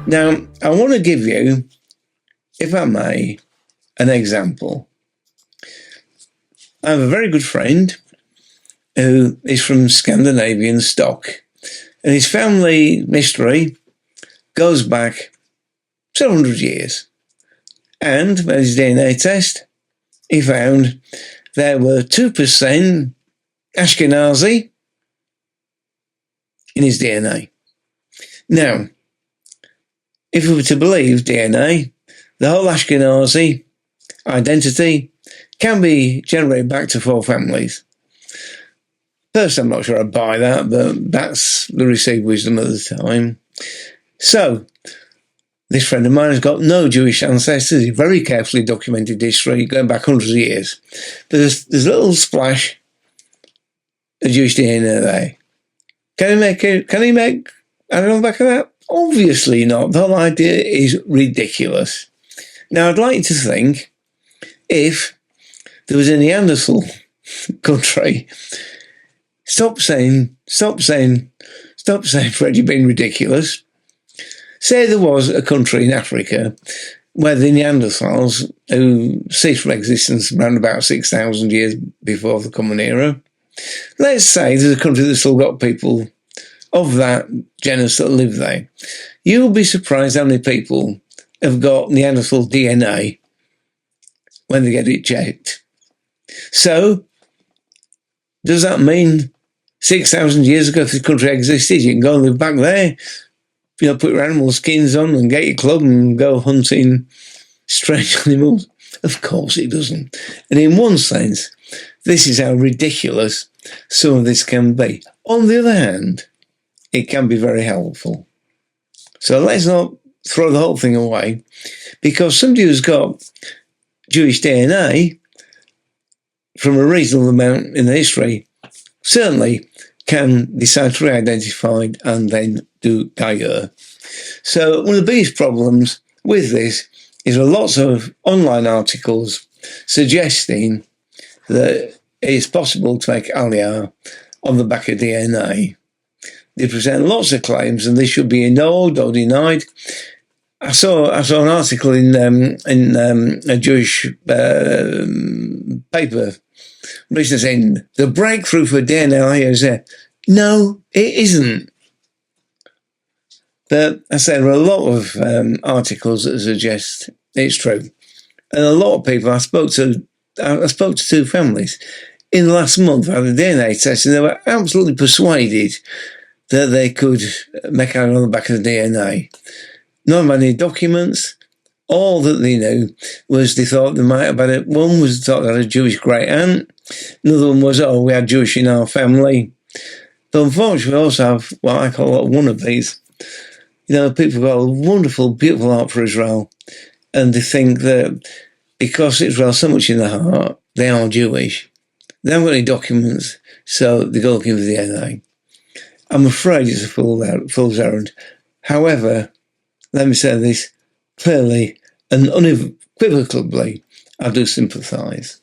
Now, I want to give you, if I may, an example. I have a very good friend who is from Scandinavian stock, and his family history goes back several hundred years. And with his DNA test, he found there were 2% Ashkenazi in his DNA. Now, if we were to believe DNA, the whole Ashkenazi identity can be generated back to 4 families. First, I'm not sure I buy that, but that's the received wisdom at the time. So, this friend of mine has got no Jewish ancestors. He very carefully documented history going back hundreds of years. But there's a little splash of Jewish DNA there. Can he make anything back of that? Obviously not. The whole idea is ridiculous. Now, I'd like to think if there was a Neanderthal country, stop saying, Fred, you're being ridiculous. Say there was a country in Africa where the Neanderthals, who ceased from existence around about 6,000 years before the Common Era, let's say there's a country that's still got people of that genus that live there. You'll be surprised how many people have got Neanderthal DNA when they get it checked. So, does that mean 6,000 years ago, if this country existed, you can go and live back there, put your animal skins on and get your club and go hunting strange animals? Of course it doesn't. And in one sense, this is how ridiculous some of this can be. On the other hand, it can be very helpful. So let's not throw the whole thing away, because somebody who's got Jewish DNA from a reasonable amount in the history certainly can decide to re-identify and then do Gaia. So one of the biggest problems with this is there are lots of online articles suggesting that it's possible to make Aliyah on the back of DNA. They present lots of claims, and they should be ignored or denied. I saw an article in a Jewish paper recently saying the breakthrough for DNA is there. No, it isn't. But I say there are a lot of articles that suggest it's true, and a lot of people I spoke to 2 families in the last month had a DNA test, and they were absolutely persuaded that they could make out on the back of the DNA. Not many documents. All that they knew was they thought they might have had it. One was thought they had a Jewish great aunt. Another one was, we had Jewish in our family. But unfortunately, we also have what I call a lot of wannabes. People got a wonderful, beautiful heart for Israel, and they think that because Israel's so much in the heart, they are Jewish. They haven't got any documents, so they go looking for the DNA. I'm afraid it's a fool's errand. However, let me say this clearly and unequivocally, I do sympathise.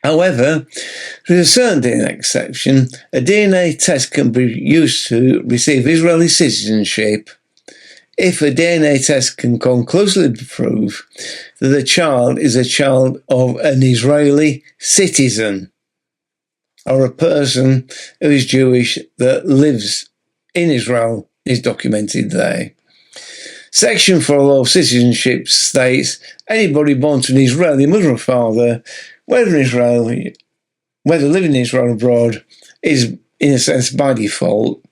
However, there's a certain DNA exception. A DNA test can be used to receive Israeli citizenship if a DNA test can conclusively prove that the child is a child of an Israeli citizen. or a person who is Jewish that lives in Israel is documented there. Section 4 law of citizenship states anybody born to an Israeli mother or father, whether living in Israel or abroad, is in a sense by default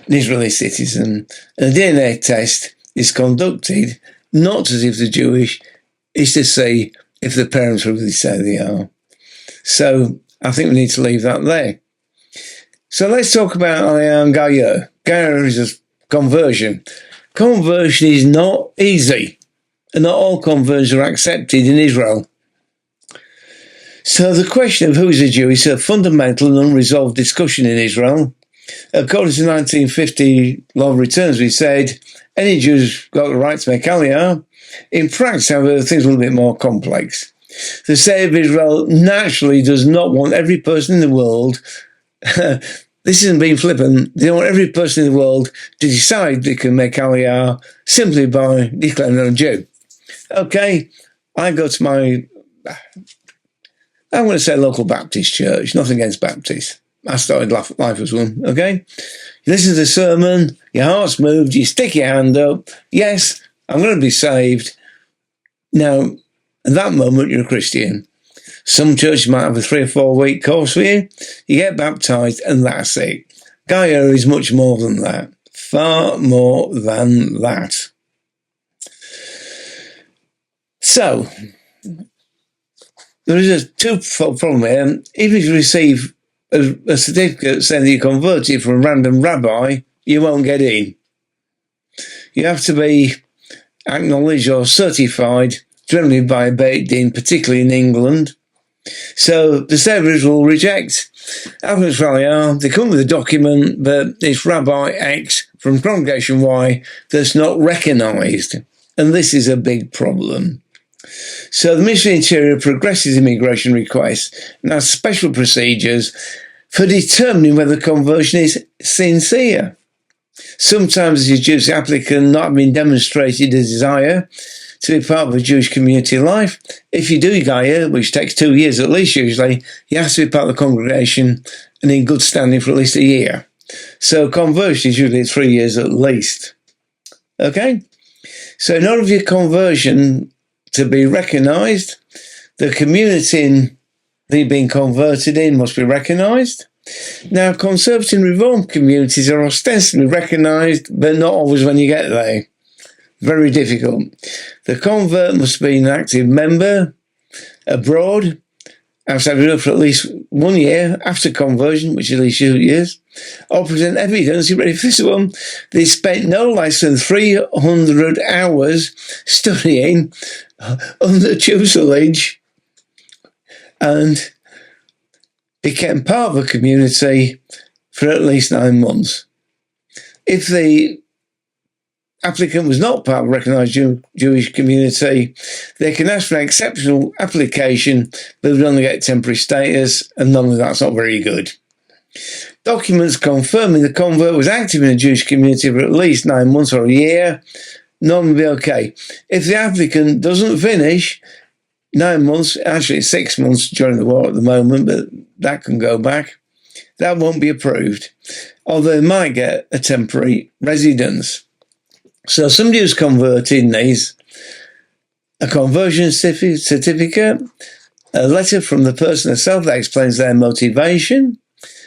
an Israeli citizen. And a DNA test is conducted not as if they're Jewish, is to see if the parents really say they are. So I think we need to leave that there. So let's talk about Aliyah and Gaya. Gaya is a conversion. Conversion is not easy, and not all conversions are accepted in Israel. So the question of who is a Jew is a fundamental and unresolved discussion in Israel. According to the 1950 Law of Returns, we said any Jews got the right to make Aliyah. In practice, however, things are a little bit more complex. The state of Israel naturally does not want every person in the world, this isn't being flippant, they want every person in the world to decide they can make Aliyah simply by declaring they're a Jew. Okay, I go to I'm going to say local Baptist church, nothing against Baptists. I started life as one, okay? You listen to the sermon, your heart's moved, you stick your hand up, yes, I'm going to be saved. Now, at that moment, you're a Christian. Some churches might have a 3 or 4 week course for you. You get baptized and that's it. Gaya is much more than that. Far more than that. So, there is a twofold problem here. If you receive a certificate saying that you converted from a random rabbi, you won't get in. You have to be acknowledged or certified, generally by a Beit Din, particularly in England. So the state of Israel will reject applicants for Aliyah. They come with a document, but it's Rabbi X from Congregation Y that's not recognised. And this is a big problem. So the Ministry of the Interior progresses immigration requests and has special procedures for determining whether conversion is sincere. Sometimes it's due to the applicant not having demonstrated a desire to be part of a Jewish community life. If you do Gaya, which takes 2 years at least usually, you have to be part of the congregation and in good standing for at least a year. So conversion is usually 3 years at least. Okay? So in order for your conversion to be recognised, the community that you've been converted in must be recognised. Now, conservative and reform communities are ostensibly recognised, but not always when you get there. Very difficult. The convert must be an active member abroad, outside of Europe for at least 1 year after conversion, which is at least 2 years, or present evidence, you ready for this one? They spent no less than 300 hours studying under tutelage and became part of a community for at least 9 months. If the applicant was not part of a recognised Jewish community, they can ask for an exceptional application, but would only get temporary status, and normally that's not very good. Documents confirming the convert was active in a Jewish community for at least 9 months or a year, normally be okay. If the applicant doesn't finish 9 months, actually 6 months during the war at the moment, but that can go back, that won't be approved, although they might get a temporary residence. So somebody who's converted needs a conversion certificate, a letter from the person herself that explains their motivation,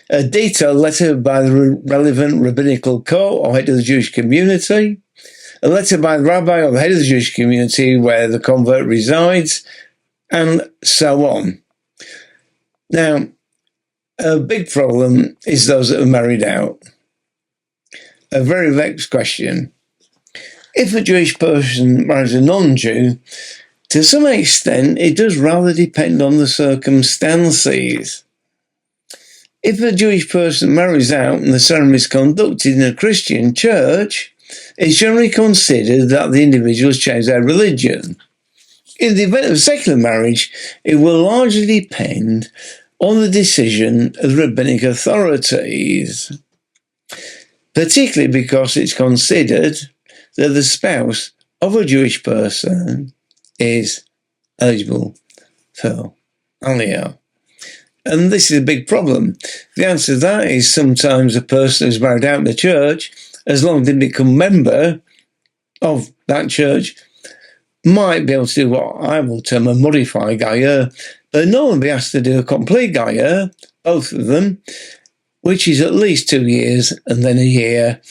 a detailed letter by the relevant rabbinical court or head of the Jewish community, a letter by the rabbi or the head of the Jewish community where the convert resides, and so on. Now, a big problem is those that are married out. A very vexed question. If a Jewish person marries a non-Jew, to some extent, it does rather depend on the circumstances. If a Jewish person marries out and the ceremony is conducted in a Christian church, it's generally considered that the individual has changed their religion. In the event of secular marriage, it will largely depend on the decision of the rabbinic authorities, particularly because it's considered that the spouse of a Jewish person is eligible for Aliyah. And this is a big problem. The answer to that is sometimes a person who's married out in the church, as long as they become a member of that church, might be able to do what I will term a modified Gaia, but no one will be asked to do a complete Gaia, both of them, which is at least 2 years and then a year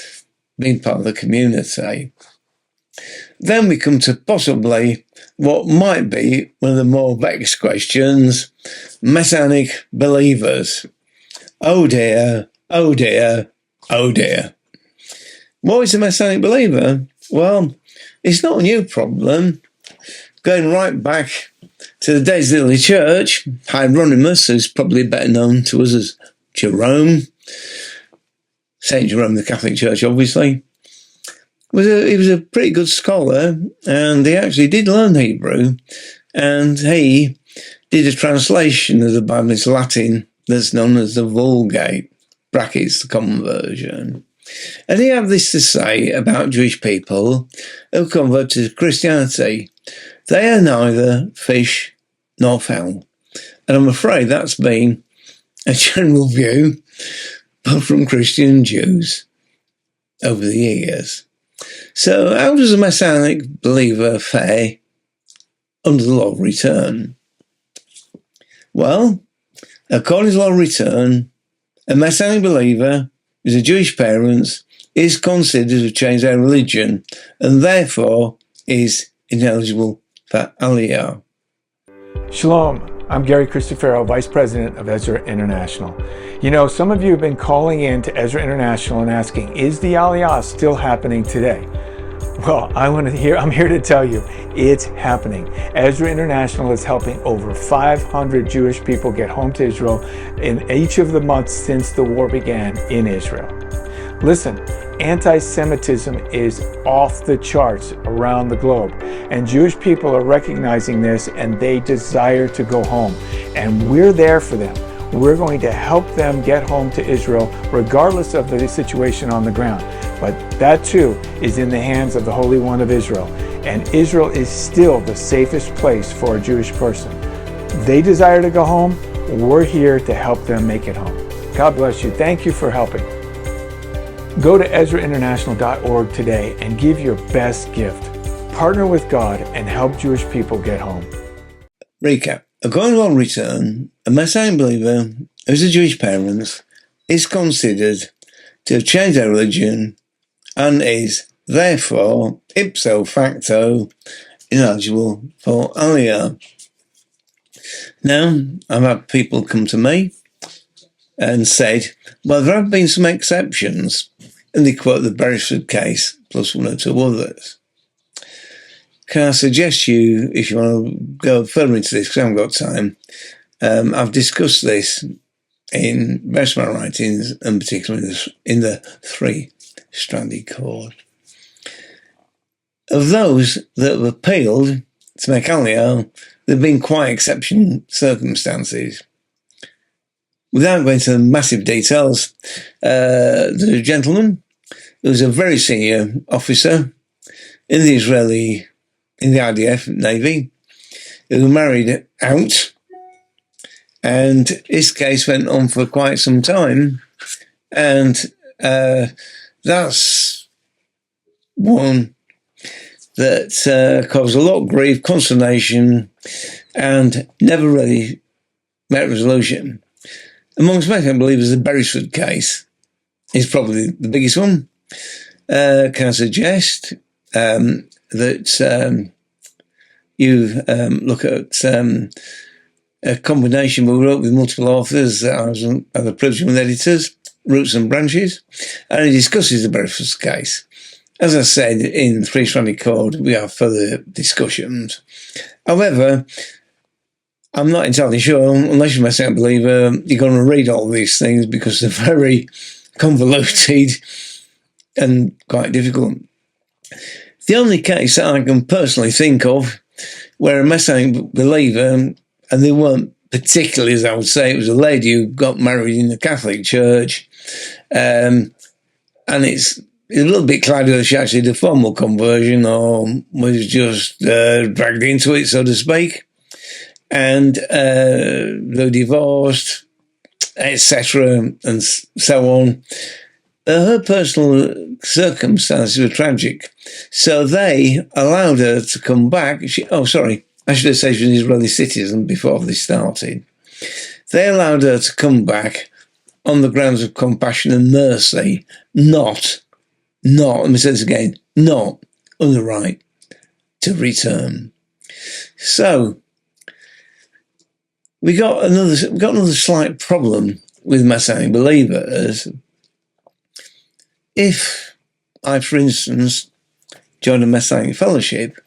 being part of the community. Then we come to possibly what might be one of the more vexed questions, Messianic believers. Oh dear, oh dear, oh dear. What is a Messianic believer? Well, it's not a new problem. Going right back to the days of the early church, Hieronymus, who's probably better known to us as Jerome, Saint Jerome, the Catholic Church, obviously, he was a pretty good scholar, and he actually did learn Hebrew, and he did a translation of the Bible into Latin that's known as the Vulgate, brackets, the common version. And he had this to say about Jewish people who convert to Christianity. They are neither fish nor fowl. And I'm afraid that's been a general view, but from Christian Jews over the years. So how does a Messianic believer fare under the law of return? Well, according to the law of return, a Messianic believer who's a Jewish parent is considered to change their religion and therefore is ineligible for Aliyah. Shalom, I'm Gary Cristofero, Vice President of Ezra International. You know, some of you have been calling in to Ezra International and asking, is the Aliyah still happening today? Well, I'm here to tell you, it's happening. Ezra International is helping over 500 Jewish people get home to Israel in each of the months since the war began in Israel. Listen, anti-Semitism is off the charts around the globe, and Jewish people are recognizing this and they desire to go home. And we're there for them. We're going to help them get home to Israel regardless of the situation on the ground. But that too is in the hands of the Holy One of Israel. And Israel is still the safest place for a Jewish person. They desire to go home. We're here to help them make it home. God bless you. Thank you for helping. Go to EzraInternational.org today and give your best gift. Partner with God and help Jewish people get home. Recap. According to law of return, a Messianic believer who's a Jewish parent is considered to have changed their religion and is therefore ipso facto ineligible for Aliyah. Now, I've had people come to me and said, well, there have been some exceptions, and they quote the Beresford case plus one or two others. Can I suggest you, if you want to go further into this, because I haven't got time, I've discussed this in most of my writings, and particularly in the three-stranded cord. Of those that have appealed to make Aliyah, there have been quite exceptional circumstances. Without going into massive details, the gentleman who was a very senior officer in the IDF Navy, who married out, and his case went on for quite some time, and that's one that caused a lot of grief, consternation, and never really met resolution. Amongst Messianic believers, the Beresford case is probably the biggest one. Can I suggest that you look at a combination we wrote with multiple authors. I was the privilege with editors, Roots and Branches, and he discusses the Beresford case. As I said, in Three-Stranded Cord, we have further discussions. However, I'm not entirely sure, unless you're a Messianic believer, you're going to read all these things because they're very convoluted and quite difficult. The only case that I can personally think of where a Messianic believer, and they weren't particularly, as I would say, it was a lady who got married in the Catholic Church, and it's a little bit cloudy whether she actually did a formal conversion or was just dragged into it, so to speak. And they were divorced, etc., and so on. Her personal circumstances were tragic, so they allowed her to come back. I should have said she was an Israeli citizen before this started. They allowed her to come back on the grounds of compassion and mercy, not, let me say this again, not on the right to return. So we got another slight problem with Messianic believers. If I, for instance, join a Messianic fellowship,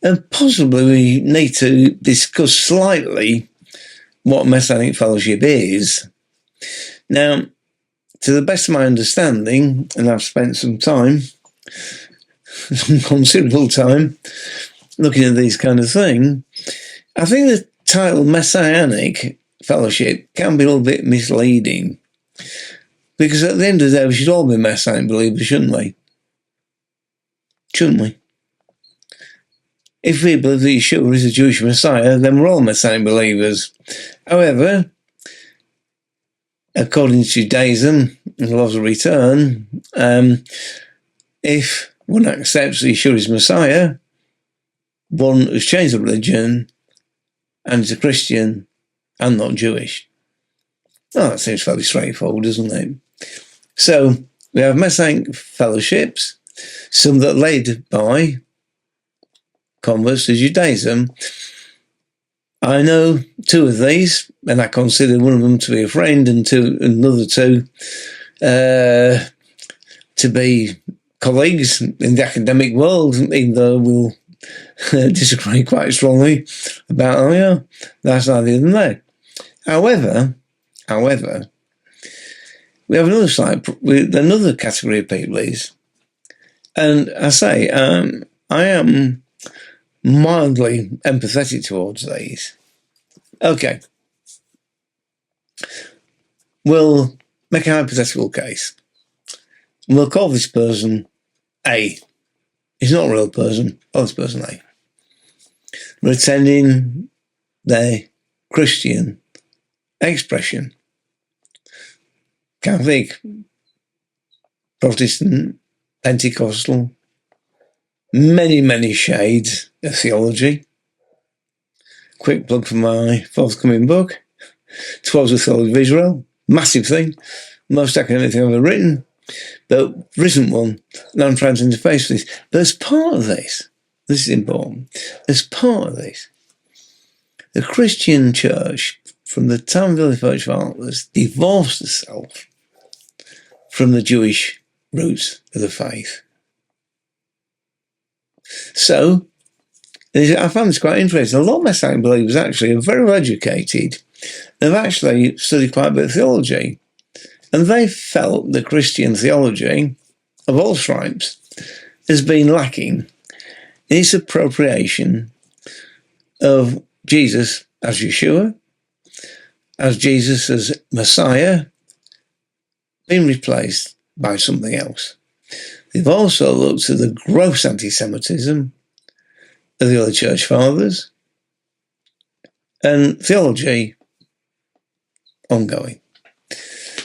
and possibly we need to discuss slightly what Messianic fellowship is. Now, to the best of my understanding, and I've spent some time, some considerable time, looking at these kind of things, I think the title Messianic fellowship can be a little bit misleading. Because at the end of the day, we should all be Messianic believers, shouldn't we? Shouldn't we? If we believe that Yeshua is a Jewish Messiah, then we're all Messianic believers. However, according to Judaism and the laws of return, if one accepts that Yeshua is Messiah, one has changed the religion and is a Christian and not Jewish. Oh, that seems fairly straightforward, doesn't it? So we have Messianic fellowships, some that are led by converts to Judaism. I know two of these, and I consider one of them to be a friend, and another two to be colleagues in the academic world, even though we'll disagree quite strongly about, that's neither here nor there. However, we have another category of people, and I say I am mildly empathetic towards these. Okay, we'll make a hypothetical case. We'll call this person A. He's not a real person. Call this person A. We're attending their Christian expression. Catholic, Protestant, Pentecostal, many shades of theology. Quick plug for my forthcoming book, 12 the Theology of Israel. Massive thing. Most academic thing I've ever written, but recent one, and I'm trying to interface with this. But as part of this is important, as part of this, the Christian church, from the time of the early Church fathers, divorced itself from the Jewish roots of the faith. So, I found this quite interesting. A lot of Messianic believers actually are very well educated. They've actually studied quite a bit of theology. And they felt the Christian theology of all stripes has been lacking in its appropriation of Jesus as Yeshua, as Jesus as Messiah, been replaced by something else. They've also looked at the gross anti-Semitism of the early church fathers and theology ongoing.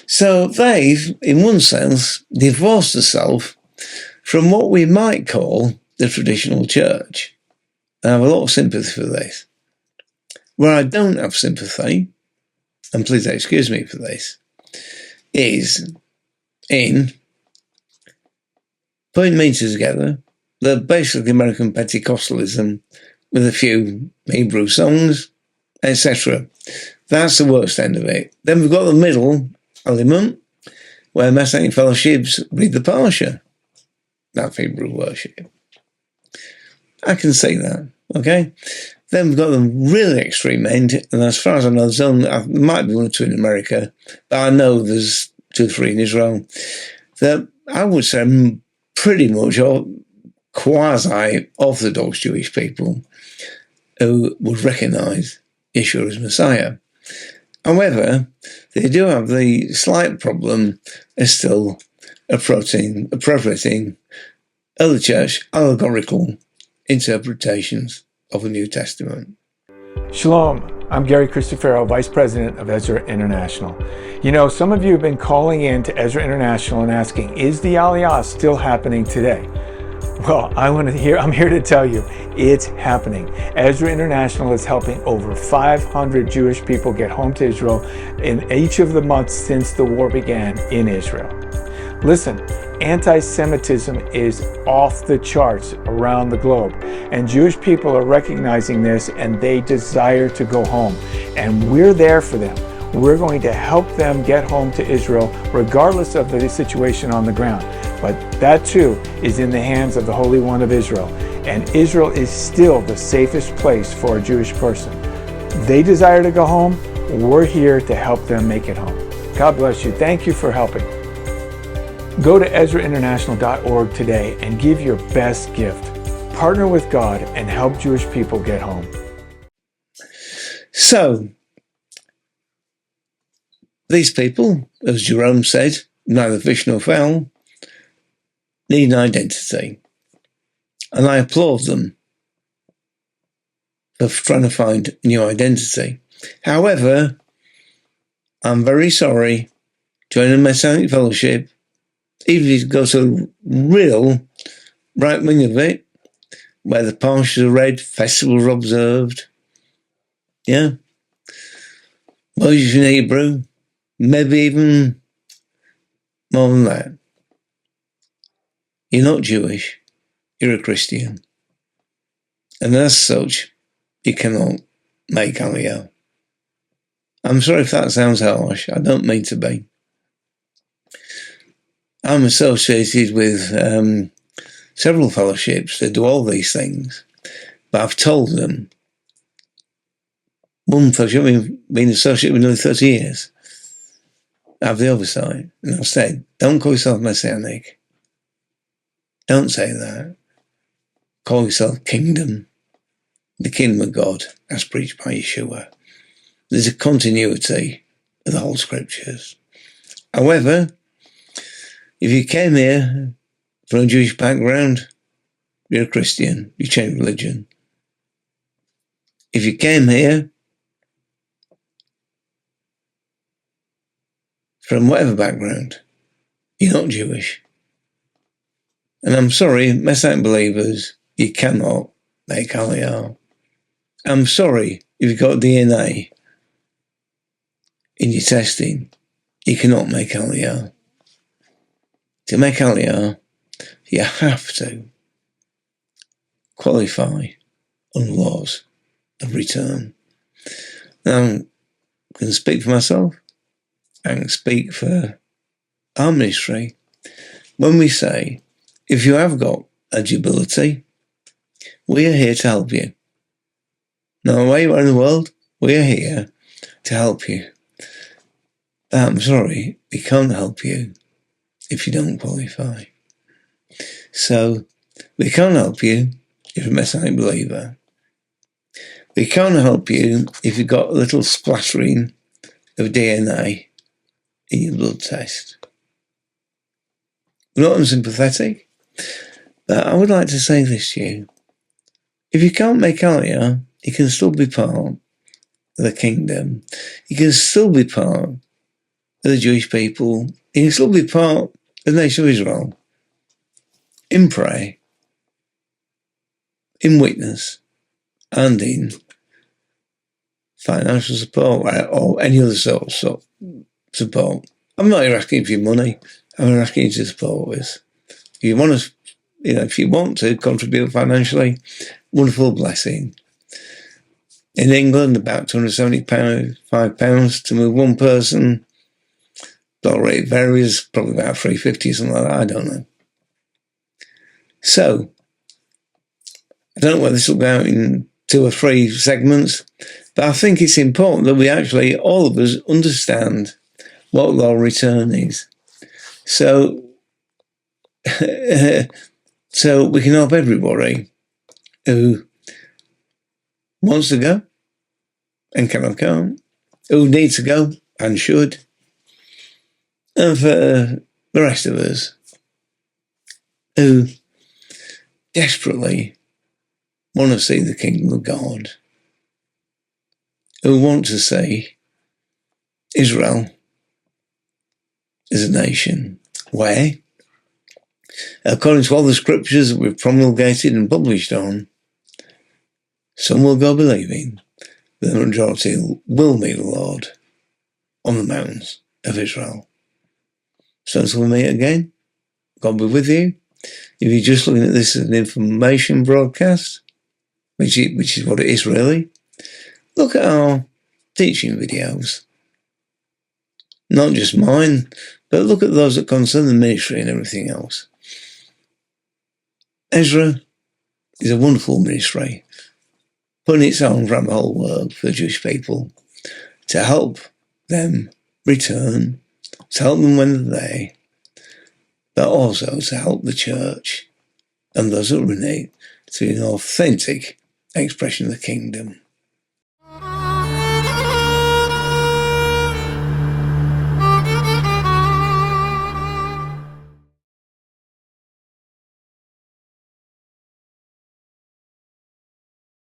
So they've, in one sense, divorced themselves from what we might call the traditional church. I have a lot of sympathy for this. Where I don't have sympathy, and please excuse me for this, is in putting meetings together that basically American Pentecostalism with a few Hebrew songs, etc. That's the worst end of it. Then we've got the middle element where Messianic fellowships read the Parsha. That's Hebrew worship. I can see that, okay? Then we've got the really extreme end, and as far as I know, there might be one or two in America, but I know there's 2 or 3 in Israel, that I would say pretty much all quasi-Orthodox Jewish people who would recognise Yeshua as Messiah. However, they do have the slight problem of still appropriating early church allegorical interpretations of the New Testament. Shalom. I'm Gary Cristofero, Vice President of Ezra International. You know, some of you have been calling in to Ezra International and asking, is the Aliyah still happening today? Well, I'm here to tell you, it's happening. Ezra International is helping over 500 Jewish people get home to Israel in each of the months since the war began in Israel. Listen, anti-Semitism is off the charts around the globe, and Jewish people are recognizing this, and they desire to go home, and we're there for them. We're going to help them get home to Israel regardless of the situation on the ground. But that too is in the hands of the Holy One of Israel, and Israel is still the safest place for a Jewish person. They desire to go home. We're here to help them make it home. God bless you. Thank you for helping. Go to EzraInternational.org today and give your best gift. Partner with God and help Jewish people get home. So, these people, as Jerome said, neither fish nor fowl, need an identity. And I applaud them for trying to find a new identity. However, I'm very sorry, joining the Messianic Fellowship, even if you go to the real right wing of it, where the parshas are read, festivals are observed, yeah, Moses in Hebrew, maybe even more than that. You're not Jewish, you're a Christian. And as such, you cannot make Aliyah. I'm sorry if that sounds harsh, I don't mean to be. I'm associated with several fellowships that do all these things, but I've told them, one fellowship, I've been associated with nearly 30 years, I have the oversight, and I've said, don't call yourself Messianic. Don't say that. Call yourself Kingdom, the Kingdom of God, as preached by Yeshua. There's a continuity of the whole Scriptures. However, if you came here from a Jewish background, you're a Christian, you change religion. If you came here from whatever background, you're not Jewish. And I'm sorry, Messianic believers, you cannot make Aliyah. I'm sorry if you've got DNA in your testing, you cannot make Aliyah. To make Aliyah, you have to qualify on laws of return. Now, I can speak for myself, I can speak for our ministry. When we say, if you have got eligibility, we are here to help you. No matter where you are in the world, we are here to help you. I'm sorry, we can't help you if you don't qualify. So, we can't help you if you're a Messianic believer. We can't help you if you've got a little splattering of DNA in your blood test. We're not unsympathetic, but I would like to say this to you. If you can't make Aliyah, you can still be part of the kingdom. You can still be part of the Jewish people. You can still be part of the nation of Israel. In prayer, in witness, and in financial support or any other sort of support. I'm not here asking for your money. I'm asking you to support us. If you want to, if you want to contribute financially, wonderful blessing. In England, about £275 to move one person. Dollar rate varies, probably about $3.50, something like that. I don't know. So, I don't know whether this will go out in 2 or 3 segments, but I think it's important that we actually, all of us, understand what law return is. So, so we can help everybody who wants to go and cannot go, who needs to go and should, and for the rest of us who desperately want to see the kingdom of God who want to see Israel as a nation where, according to all the scriptures that we've promulgated and published on, some will go believing the majority will meet the Lord on the mountains of Israel. So until we meet again, God be with you. If you're just looking at this as an information broadcast, which is what it is really, look at our teaching videos. Not just mine, but look at those that concern the ministry and everything else. Ezra is a wonderful ministry, putting its arms around the whole world for the Jewish people to help them return, to help them when they're there, but also to help the church and those that are in it to be an authentic expression of the kingdom.